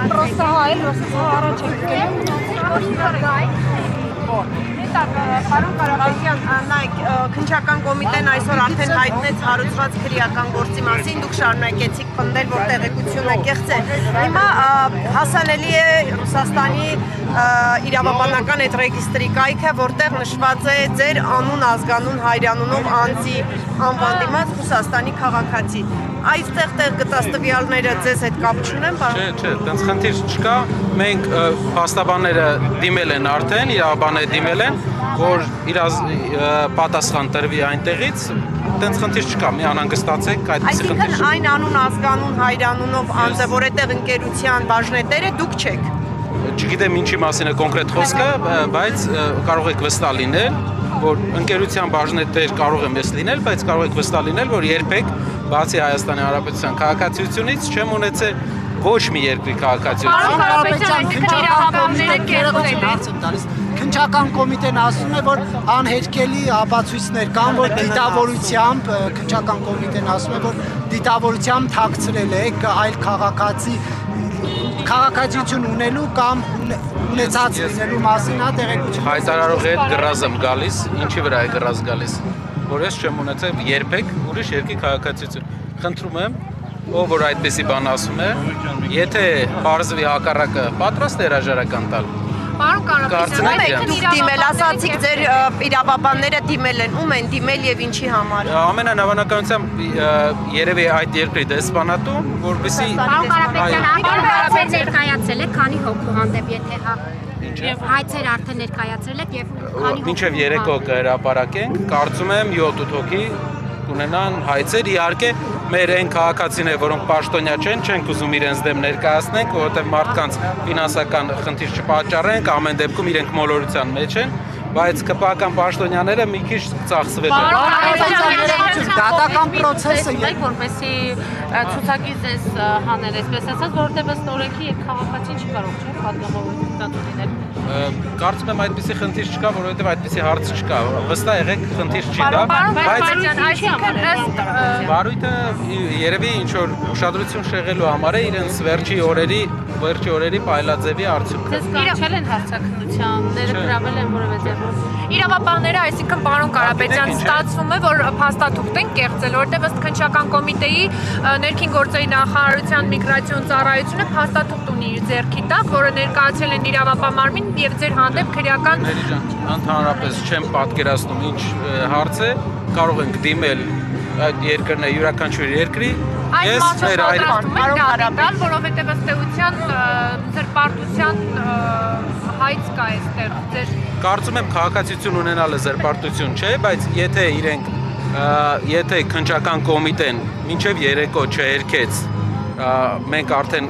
Պրոստը հայել, առաջ Պարոն Կարապետյան, նայեք, քննչական կոմիտեն այսօր արդեն հայտնեց հարուցված քրեական գործի մասին, դուք շարունակեցիք պնդել, որ տեղեկությունը կեղծ է։ Հիմա հասանելի է Ռուսաստանի իրավաբանական այդ ռեգիստրի կայքը, որտեղ նշված է ձեր անուն, ազգանուն, հայրանունով անձի անվան դիմաց Ռուսաստանի քաղաքացի։ Այստեղ տեղ գտած տվյալները ձեզ հետ կապ չունեն, պարոն։ Չէ, տենց խնդիր չկա։ Մենք փաստաբանները դիմել են արդեն, իրավաբանները դիմել են, որ իր պատասխան տրվի այնտեղից, տենց խնդիր չկա, մի անհանգստացեք, այդպիսի խնդիր չկա։ Այսինքն այն անուն, ազգանուն, հայրանունով անձը, որ այդտեղ ընկերության բաժնետերը դուք չեք։ Չգիտեմ ինչի մասին է կոնկրետ խոսքը, բայց կարող եք վստահ լինել, որ ընկերության բաժնետեր կարող եմ ես լինել, բայց կարող եք վստահ լինել, որ երբեք բացի Հայաստանի Հանրապետության քաղաքացիությունից չեմ ունեցել ոչ մի երկրի քաղաքացիություն։ Քննչական կոմիտեն ասում է, որ անհերքելի ապացույցներ կան, որ դիտավորությամբ քննչական կոմիտեն ասում է, որ դիտավորությամբ թաքցրել է այլ քաղաքացիություն ունելու կամ ունեցած լինելու մասին տեղեկություն։ Հայտարարող հետ գրազ եմ գալիս, ինչի վրա է գրազ գալիս, որ ես չեմ ունեցել երբեք ուրիշ երկրի քաղաքացիություն։ Խնդրում եմ, ով որ այդպեսի բան ասում է, եթե պարզվի հակառակը, պատրաստ է հրաժարական տալ։ Պարոն Կարապետյան, դուք դիմել, ասացիք ձեր իրավաբանները դիմել են, ում են դիմել եւ ինչի համար։ Ամենանավանակությամբ երևի այդ երկրի դեսպանատուն, որպեսզի Պարոն Կարապետյան, ներկայացել եք քանի հոգու հանդեպ, եթե հա։ Եվ հայցեր արդեն ներկայացրել եք եւ քանի մինչև 3 հոգ հրապարակենք, կարծում եմ 7-8 հոգի կունենան հայցեր, իհարկե մեր այն քաղաքացիները, որոնք պաշտոնյա չեն, չենք ուզում իրենց դեմ ներկայացնենք, որովհետև մարդկանց ֆինանսական խնդիր չպատճառենք, ամեն դեպքում իրենք մոլորության մեջ են, բայց ԿՊԱ-ական պաշտոնյաները մի քիչ ծախսվել են։ Դատական process-ը որպեսզի ցուցակից ես հանել, այսպես ասած, որովհետև ըստ օրենքի եւ քաղաքացին չի կարող չէ պատգամավորություն լինել։ Կարծում եմ այդպիսի խնդիր չկա, որովհետև այդպիսի հարց չկա։ Վստահ եղեք, խնդիր չի դա, բայց բարույթը երևի ինչ որ ուշադրություն շեղելու համար է իրենց վերջի օրերի պայլաձևի արդյունքը։ Ձեզ կանչել են հարցակնության, ներգրավել են որևէ ձևով։ Իրավաբանները, այսինքն պարոն Կարապետյան, ստացվում է, որ փաստաթուղթ են կեղծել, որտեղ ըստ քննչական կոմիտեի ներքին գործերի նախարարության միգրացիոն ծառայությունը փաստաթուղթ ունի իր ձեռքի տակ, որը ներկայացել են իրավապահ մարմին եւ ձեր հանդեպ քրեական Ընդհանրապես չեմ պատկերացնում ինչ հարց է, կարող ենք դիմել այդ երկրները յուրաքանչյուր երկրի։ Այս մասը Կարապետյան, որովհետեւ ըստ էության զրպարտության հայց կա այստեղ ձեր։ Կարծում եմ քաղաքացիություն ունենալը զրպարտություն չէ, բայց եթե քննչական կոմիտեն մինչև երեկո չհերքեց, մենք արդեն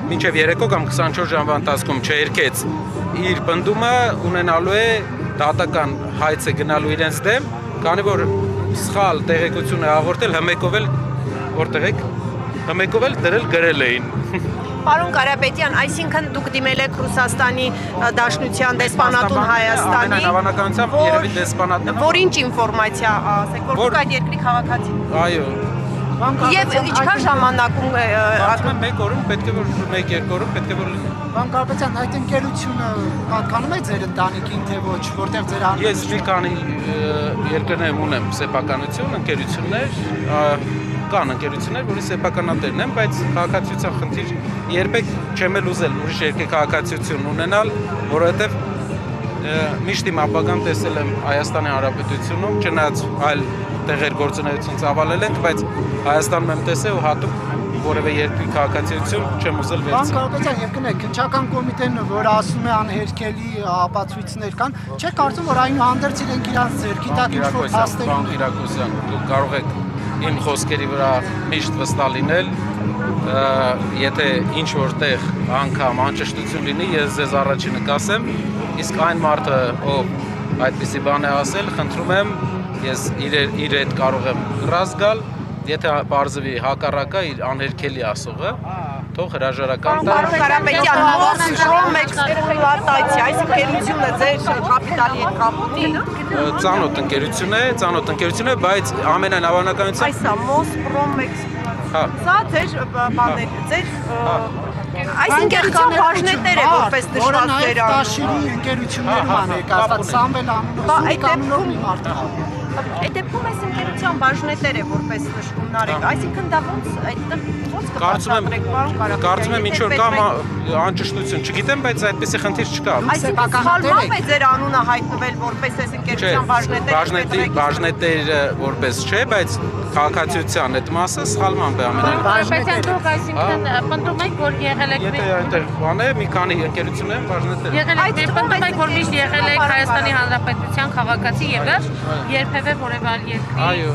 մինչև երեկո կամ 24 ժամվա ընթացքում չհերքեց իր պնդումը ունենալու է դատական հայց է գնալու իրենց դեմ, քանի որ սխալ տեղեկություն է հաղորդել, հմեկով էլ դրել գրել էին։ Պարոն Կարապետյան, այսինքն դուք դիմել եք Ռուսաստանի Դաշնության դեսպանատուն Հայաստանի, Հավանականությամբ երևի դեսպանատն որ ինչ ինֆորմացիա ասեք, որ դուք այդ երկրի քաղաքացի։ Այո։ Եվ ինչքան ժամանակում ասում եմ 1 օրում պետք է որ 1-2 օրում պետք է որ լինի։ Պարոն Կարապետյան, այդ ընկերությունը պատկանում է ձեր ընտանիքին, թե ոչ, որտեղ ձեր Ես մի քանի երկրներում ունեմ սեփականություն, ընկերություններ, կան ընկերություններ, որի սեփականատերն եմ, բայց քաղաքացիության խնդիր երբեք չեմ էլ ուզել ուրիշ երկրի քաղաքացիություն ունենալ, որովհետև միշտ իմ ապագան տեսել եմ Հայաստանի Հանրապետությունում, չնայած այլ տեղեր գործունեություն ծավալել ենք, բայց Հայաստանում եմ տեսել ու հատուկ որևէ երկրի քաղաքացիություն չեմ ուզել վերցնել։ Պարոն Կարապետյան, եւ կնեք, քննչական կոմիտեն, որ ասում է անհերքելի ապացույցներ կան, չէ՞ կարծում, որ այնուհանդերձ իրենք իրանց ձեռքի տակ ինչ-որ փաստեր ունեն։ Կիրակոսյան, դուք կարող եք իմ խոսքերի վրա միշտ վստահ լինել, եթե ինչ որտեղ անգամ անճշտություն լինի, ես ձեզ առաջինը կասեմ, իսկ այն մարդը, ով այդպիսի բան է ասել, խնդրում եմ, ես իր հետ կարող եմ գրազ գալ, եթե պարզվի հակառակը իր անհերքելի ասողը, թող հրաժարական տա։ Պարոն Կարապետյան, Մոսկրոմեքս պլանտացիա, այս ընկերությունը ձեր կապիտալի հետ կապ ունի։ Ծանոթ ընկերություն է, բայց ամենանավանականությամբ Այսա Մոսկրոմեքս։ Սա ձեր բաներ, ձեր Այս ընկերության բաժնետեր է որպես դժվար դերան։ Տաշիրի ընկերություններում է ներկայացված Սամվել անունով մի մարդ։ Այդ դեպքում այս ընկերության բաժնետեր է որպես նշվում Նարեկ, այսինքն դա ոնց այդտեղ ոնց Կարծում եմ ինչ որ կամ անճշտություն, չգիտեմ, բայց այդպեսի խնդիր չկա։ Այսինքն սխալմամբ է ձեր անունը հայտնվել որպես այս ընկերության բաժնետերը որպես չէ, բայց քաղաքացիության այդ մասը սխալմամբ է ամենայն։ Բայց դուք այսինքն պնդում եք, որ եղել եք Եթե այնտեղ բան է, մի քանի ընկերություններ բաժնետեր։ Եղել եք, պնդում եք, որ միշտ եղել եք Հայաստանի Հանրապետության քաղաքացի եւ երբևէ որևէ այլ երկրի։ Այո,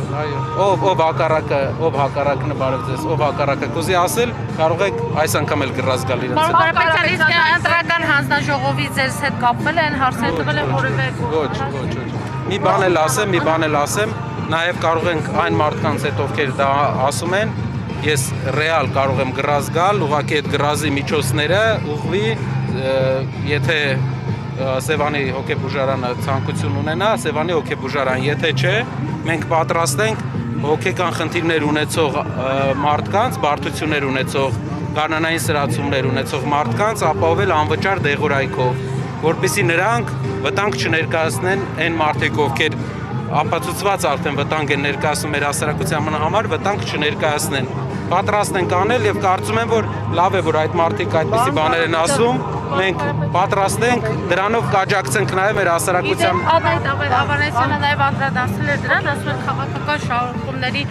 ով հակառակն բարև ձեզ, ով հակառակը կուզի ասել, կարող եք այս անգամ էլ գրած գալ իրենց։ Պարոն Կարապետյան, իսկ ընտրական հանձնաժողովի ձեզ հետ կապվել են, հարցեր տվել են որևէ։ Ոչ։ Մի բան էլ ասեմ, նաև կարող ենք այն մարդկանց հետ, ովքեր դա ասում են, ես ռեալ կարող եմ գրած գալ, ուղղակի այդ գրազի միջոցները ուղղվի, եթե Սևանի հոգեբուժարանը ցանկություն ունենա, Սևանի հոգեբուժարան, եթե չէ, մենք պատրաստ ենք հոգեկան խնդիրներ ունեցող մարդկանց, բարդություններ ունեցող, կանանային սրացումներ ունեցող մարդկանց ապահովել անվճար դեղորայքով, որպեսզի նրանք վտանգ չներկայացնեն այն մարդիկ, ովքեր ապացուցված արդեն վտանգ են ներկայացնում մեր հասարակության համար, վտանգ չներկայացնեն։ Պատրաստ ենք անել եւ կարծում եմ, որ լավ է, որ այդ մարդիկ այդպիսի բաներ են ասում, մենք պատրաստ ենք դրանով կաջակցենք նաեւ մեր հասարակության։ Ավանեսյանը նաեւ անդրադարձել էր դրան, ասում են քաղաքական շարունակումների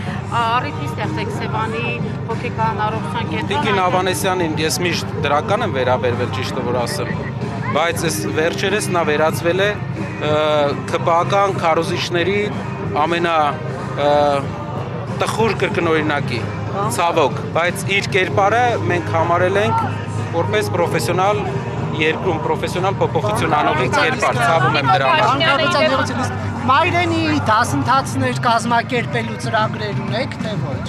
առիթի ստեղծեք Սևանի հոգեկան առողջության կենտրոն։ Տիկին Ավանեսյանին ես միշտ դրական եմ վերաբերվել, ճիշտը որ ասեմ, բայց այս վերջերս նա վերածվել է ԿՊԱ-կան քարոզիչների ամենատխուր կրկնօրինակի, ցավոք, բայց իր կերպարը մենք համարել ենք որպես պրոֆեսիոնալ երկրում պրոֆեսիոնալ փոփոխություն անողի կերպար, ցավում եմ դրա համար։ Մայրենի դասընթացներ կազմակերպելու ծրագրեր ունեք, թե ոչ։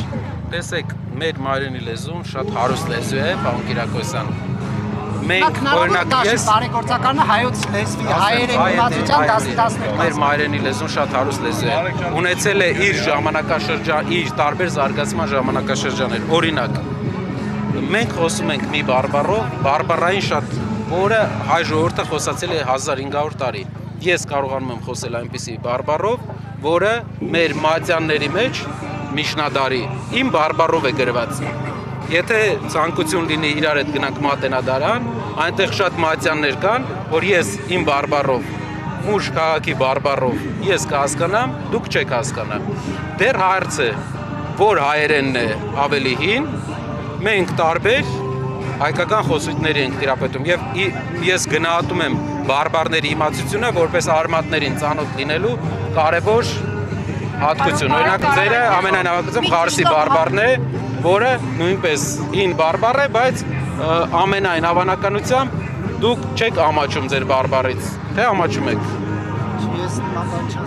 Տեսեք, մեր մայրենի լեզուն շատ հարուստ լեզու է, պարոն Կիրակոսյան։ Մենք օրինակ ես բարեգործականը հայոց լեզվի, հայերենի իմացության դասընթացներ։ Մեր մայրենի լեզուն շատ հարուստ լեզու է։ Ունեցել է իր ժամանակաշրջան, իր տարբեր զարգացման ժամանակաշրջաններ։ Օրինակ, մենք խոսում ենք մի բարբառով, բարբառային շատ որը հայ ժողովուրդը խոսացել է 1500 տարի։ Ես կարողանում եմ խոսել այնպիսի բարբառով, որը մեր մատյանների մեջ միջնադարի իմ բարբառով է գրված։ Եթե ցանկություն լինի իրար հետ գնանք մատենադարան, այնտեղ շատ մատյաններ կան, որ ես իմ բարբառով, մուժ քաղաքի բարբառով ես կհասկանամ, դուք չեք հասկանա։ Դեռ հարց է, որ հայերենն է ավելի հին, մենք տարբեր հայկական խոսույթներ ենք տիրապետում եւ ես գնահատում եմ բարբառների իմացությունը որպես արմատներին ծանոթ լինելու կարևոր հատկություն։ Օրինակ ձերը ամենանավակացում խարսի բարբառն է, որը նույնպես հին բարբառ է, բայց ամենայն հավանականությամբ դուք չեք ամաչում ձեր բարբառից, թե ամաչում եք։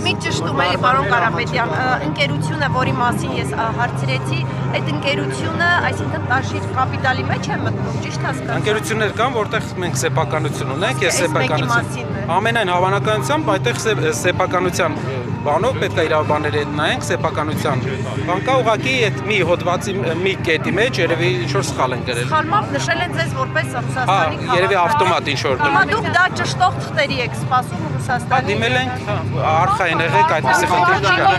Մի ճշտում էլի, պարոն Կարապետյան, ընկերությունը, որի մասին ես հարցրեցի, այդ ընկերությունը, այսինքն Տաշիր կապիտալի մեջ է մտնում, ճիշտ հասկանում։ Ընկերություններ կան, որտեղ մենք սեփականություն ունենք, ես սեփականություն։ Ամենայն հավանականությամբ այդտեղ սեփականության բանով պետք է իրավաբանների հետ նայենք սեփականության։ Բան կա ուղղակի այդ մի հոդվածի մի կետի մեջ երևի ինչ որ սխալ են գրել։ Սխալմամբ նշել են ձեզ որպես Ռուսաստանի քաղաք։ Երևի ավտոմատ ինչ որ։ Հիմա դուք դա ճշտող թղթերի եք սպասում Ռուսաստանի։ Դիմել ենք արխային եղեք այդպեսի խնդիր չկա։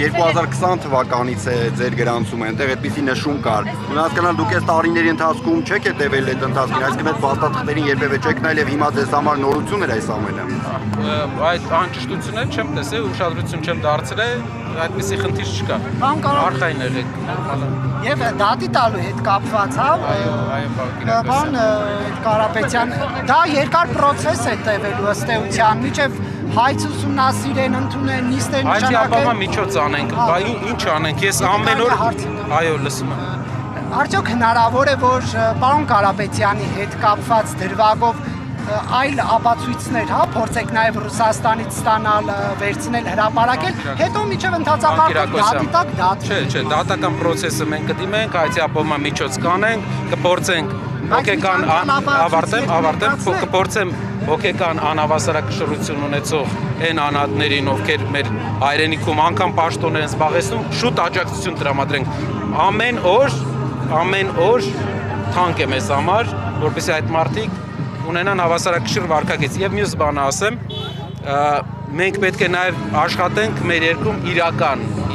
2020 թվականից է ձեր գրանցումը, այնտեղ այդպիսի նշում կար։ Ունենալու դուք այս տարիների ընթացքում չեք հետևել այդ ընթացքին, այսինքն այդ փաստաթղթերին երբևէ չեք նայել եւ հիմա ձեզ համար նորություն էր այս ամենը։ Այդ անճշտությունները չեմ տեսել, ուշադրություն չեմ դարձրել, այդպիսի խնդիր չկա։ Արխային եղեք։ Եվ դատի տալու հետ կապված, հա։ Բան Կարապետյան, դա երկար process է տևելու ըստ էության, մինչև հայց ուսումնասիրեն, ընդունեն, նիստեր նշանակեն։ Այդ ապա միջոց անենք, բա ինչ անենք, ես ամեն օր այո, լսում եմ։ Արդյոք հնարավոր է, որ պարոն Կարապետյանի հետ կապված դրվագով այլ ապացույցներ, հա, փորձեք նաև Ռուսաստանից ստանալ, վերցնել, հրապարակել, հետո միջև ընդհանրապես դատի տակ դատ։ Չէ, դատական process-ը մենք կդիմենք, այցի ապահովման միջոց կանենք, կփորձենք հոգեկան ավարտեմ, կփորձեմ հոգեկան անհավասարակշռություն ունեցող այն անհատներին, ովքեր մեր հայրենիքում անգամ պաշտոններ են զբաղեցնում, շուտ աջակցություն տրամադրենք։ Ամեն օր թանկ է մեզ համար, որպեսզի այդ մարդիկ ունենան հավասարակշիռ վարքագիծ։ Եվ մյուս բանը ասեմ, մենք պետք է նաև աշխատենք մեր երկրում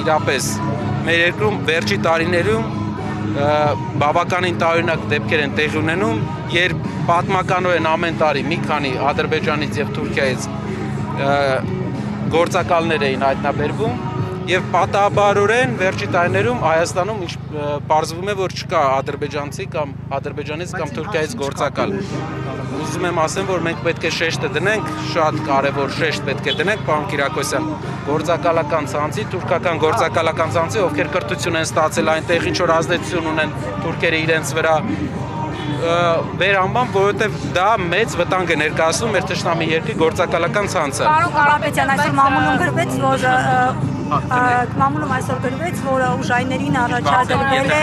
իրապես մեր երկրում վերջի տարիներում բավականին տարօրինակ դեպքեր են տեղի ունենում, երբ պատմականորեն ամեն տարի մի քանի Ադրբեջանից եւ Թուրքիայից գործակալներ էին հայտնաբերվում եւ պատահաբարորեն վերջի տարիներում Հայաստանում պարզվում է, որ չկա ադրբեջանցի կամ ադրբեջանից կամ Թուրքիայից գործակալ։ Ուզում եմ ասեմ, որ մենք պետք է շեշտը դնենք, շատ կարևոր շեշտ պետք է դնենք, պարոն Կիրակոսյան, գործակալական ցանցի, թուրքական գործակալական ցանցի, ովքեր կրթություն են ստացել այնտեղ, ինչ որ ազդեցություն ունեն թուրքերը իրենց վրա վերամբան, որովհետև դա մեծ վտանգ է ներկայացնում մեր թշնամի երկրի գործակալական ցանցը։ Պարոն Կարապետյան, այսօր մամուլում գրվեց, որ մամուլում այսօր գրվեց, որ ուժայիներին առաջադրվել է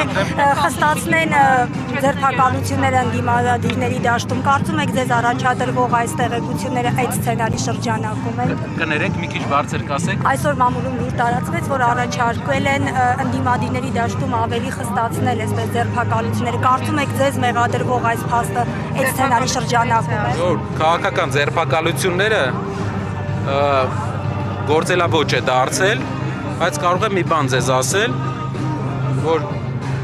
խստացնեն ձերբակալությունները ընդդիմադիրների դաշտում։ Կարծում եք ձեզ առաջադրվող այս տեղեկությունները այդ սցենարի շրջանակում են։ Կներեք, մի քիչ բարձր կասեք։ Այսօր մամուլում լուր տարածվեց, որ առաջարկվել են ընդդիմադիրների դաշտում ավելի խստացնել այսպես ձերբակալությունները։ Կարծում եք ձեզ մեղադրվող այս փաստը այդ սցենարի շրջանակում է։ Քաղաքական ձերբակալությունները գործելավոճ է դարձել, բայց կարող եմ մի բան ձեզ ասել, որ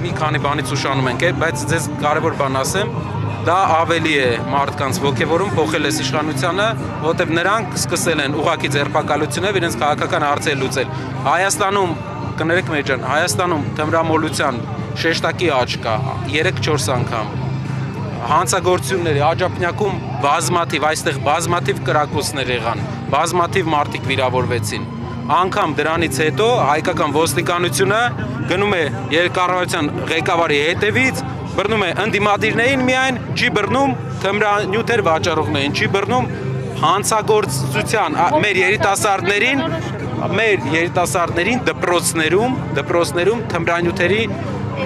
մի քանի բանից ուշանում ենք, բայց ձեզ կարևոր բան ասեմ, դա ավելի է մարդկանց ոգևորում, փոխել է իշխանությանը, որտեղ նրանք սկսել են ուղղակի ձերբակալություններ իրենց քաղաքական հարցեր լուծել։ Հայաստանում, կներեք մեր ջան, Հայաստանում թմրամոլության շեշտակի աճ կա 3-4 անգամ։ Հանցագործությունների աջափնյակում այստեղ բազմաթիվ կրակոցներ եղան, բազմաթիվ մարդիկ վիրավորվեցին։ Անգամ դրանից հետո հայկական ոստիկանությունը գնում է երկկառավարության ղեկավարի հետևից, բռնում է ընդդիմադիրներին միայն, չի բռնում թմրանյութեր վաճառողներին, չի բռնում հանցագործության մեր երիտասարդներին դպրոցներում թմրանյութերի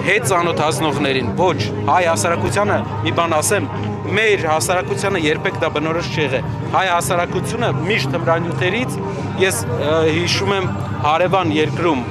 հետ ծանոթացնողներին, ոչ, հայ հասարակությանը մի բան ասեմ, մեր հասարակությանը երբեք դա բնորոշ չի եղել։ Հայ հասարակությունը միշտ թմրանյութերից, ես հիշում եմ հարևան երկրում,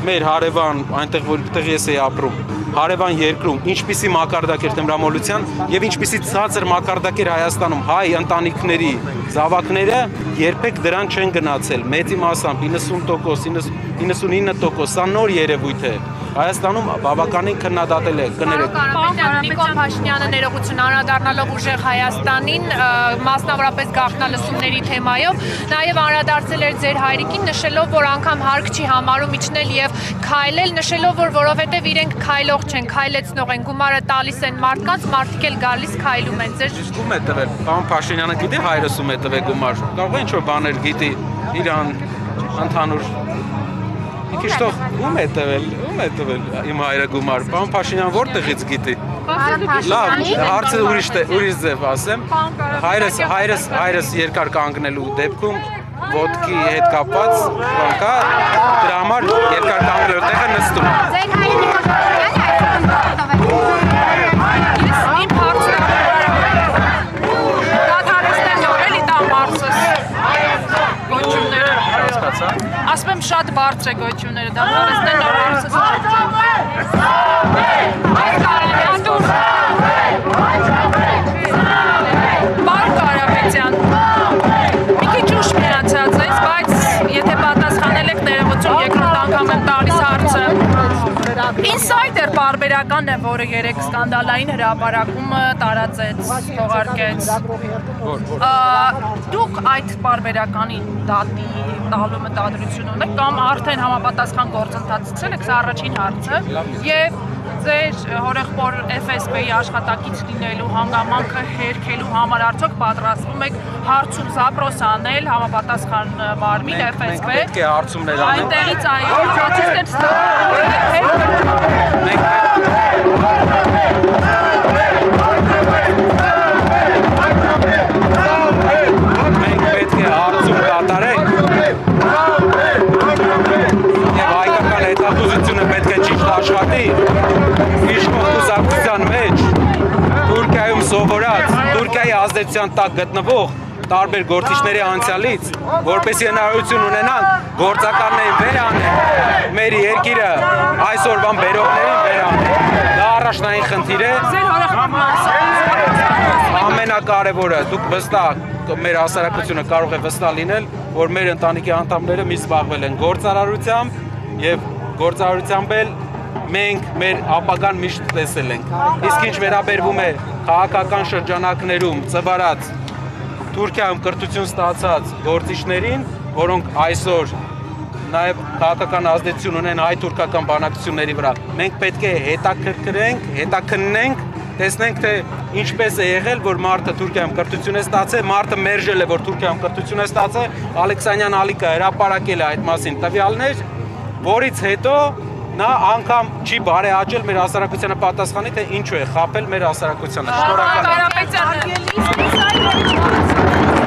մեր հարևան, այնտեղ որտեղ ես էի ապրում, հարևան երկրում, ինչպիսի մակարդակ էր թմրամոլության եւ ինչպիսի ցածր մակարդակ էր Հայաստանում, հայ ընտանիքների զավակները երբեք դրան չեն գնացել, մեծի մասամբ 90%, 99%, սա նոր երևույթ է։ Հայաստանում բավականին քննադատել է, կներեք։ Նիկոլ Փաշինյանը ներողություն անդրադառնալով ուժեղ Հայաստանին, մասնավորապես գաղտնալսումների թեմայով, նաև անդրադարձել էր ձեր հայրիկին, նշելով, որ անգամ հարկ չի համարում իջնել եւ քայլել, նշելով, որ որովհետեւ իրենք քայլող չեն, քայլեցնող են, գումարը տալիս են մարդկանց, մարդիկ էլ գալիս քայլում են։ Ձեր ում է տվել։ Պարոն Փաշինյանը գիտի հայրս ում է տվել գումար։ Կարող է ինչ-որ բաներ գիտի իրան ընդհանուր Քիչ թող ում է տվել իմ հայրը գումար։ Պարոն Փաշինյան որտեղից գիտի։ Լավ, հարցը ուրիշ ձև ասեմ։ Հայրս երկար կանգնելու դեպքում ոտքի հետ կապված բան կա, դրա համար երկար կանգնելու տեղը նստում։ Ձեր հայրը Նիկոլ Փաշինյանը իմ հարցը դադարեցնեն նորելի տա մարսս գոչումները ասում եմ շատ բարձր է գոչումները դադարեցնեն նոր մարսս Պարոն Կարապետյան մի քիչ ուշ մնացած է, բայց եթե պատասխանել եք ներողություն երկրորդ անգամ եմ տալիս հարցը Insider պարբերական է, որը երեք սկանդալային հրապարակումը տարածեց, թողարկեց։ Դուք այդ պարբերականի դատի տալու մտադրություն ունեք կամ արդեն համապատասխան գործընթաց ցել եք, սա առաջին հարցը, եւ ձեր հորեղբոր FSB-ի աշխատակից լինելու հանգամանքը հերքելու համար արդյոք պատրաստվում եք հարցում զապրոս անել համապատասխան մարմին FSB։ Պետք է հարցումներ անել։ Այնտեղից այո, process-ներ Մենք պետք է հարցում կատարենք եւ հայկական հետախուզությունը պետք է ճիշտ աշխատի իշխող կուսակցության մեջ Թուրքիայում սովորած, Թուրքիայի ազդեցության տակ գտնվող տարբեր գործիչների անցյալից, որպեսզի հնարավորություն ունենան գործակալներին վեր անել, մեր երկիրը այսօրվան բերողներին վեր անել։ Դա առաջնային խնդիր է։ Ամենակարևորը, դուք վստահ մեր հասարակությունը կարող է վստահ լինել, որ մեր ընտանիքի անդամները մի զբաղվել են գործարարությամբ եւ գործարարությամբ էլ մենք մեր ապագան միշտ տեսել ենք։ Իսկ ինչ վերաբերվում է քաղաքական շրջանակներում ծվարած Թուրքիայում կրթություն ստացած գործիչներին, որոնք այսօր նաև քաղաքական ազդեցություն ունեն հայ-թուրքական բանակցությունների վրա, մենք պետք է հետաքննենք, տեսնենք թե ինչպես է եղել, որ մարդը Թուրքիայում կրթություն է ստացել, մարդը մերժել է, որ Թուրքիայում կրթություն է ստացել, Ալեքսանյան Ալիկը հրապարակել է այդ մասին տվյալներ, որից հետո նա անգամ չի բարեհաճել մեր հասարակությանը պատասխանի, թե ինչու է խաբել մեր հասարակությանը։ Շնորհակալ եմ։